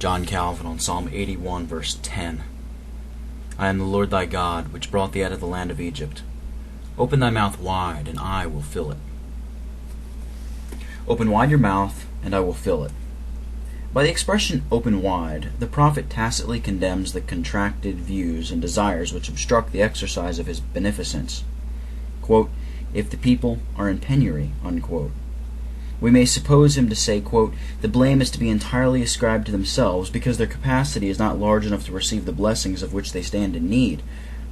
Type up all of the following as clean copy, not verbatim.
John Calvin on Psalm 81, verse 10. I am the Lord thy God, which brought thee out of the land of Egypt. Open thy mouth wide, and I will fill it. Open wide your mouth, and I will fill it. By the expression open wide, the prophet tacitly condemns the contracted views and desires which obstruct the exercise of his beneficence. Quote, if the people are in penury, unquote. We may suppose him to say, quote, the blame is to be entirely ascribed to themselves because their capacity is not large enough to receive the blessings of which they stand in need,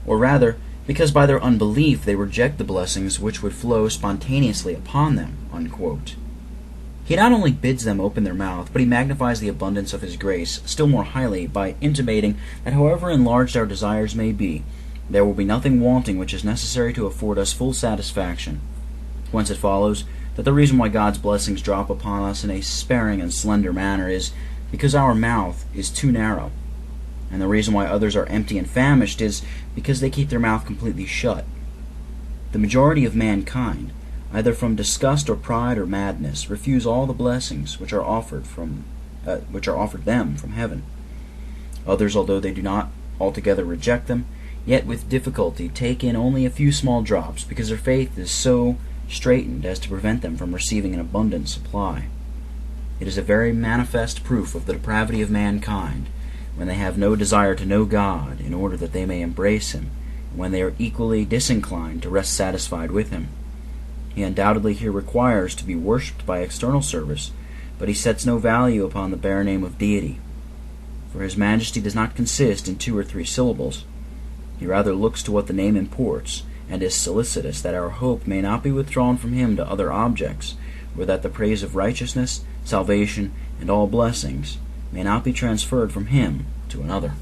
or rather, because by their unbelief they reject the blessings which would flow spontaneously upon them, unquote. He not only bids them open their mouth, but he magnifies the abundance of his grace still more highly by intimating that however enlarged our desires may be, there will be nothing wanting which is necessary to afford us full satisfaction. Whence it follows that the reason why God's blessings drop upon us in a sparing and slender manner is because our mouth is too narrow, and the reason why others are empty and famished is because they keep their mouth completely shut. The majority of mankind, either from disgust or pride or madness, refuse all the blessings which are offered them from heaven. Others, although they do not altogether reject them, yet with difficulty take in only a few small drops, because their faith is so straitened as to prevent them from receiving an abundant supply. It is a very manifest proof of the depravity of mankind when they have no desire to know God in order that they may embrace Him, and when they are equally disinclined to rest satisfied with Him. He undoubtedly here requires to be worshipped by external service, but he sets no value upon the bare name of deity. For his majesty does not consist in 2 or 3 syllables. He rather looks to what the name imports, and is solicitous that our hope may not be withdrawn from him to other objects, or that the praise of righteousness, salvation, and all blessings may not be transferred from him to another.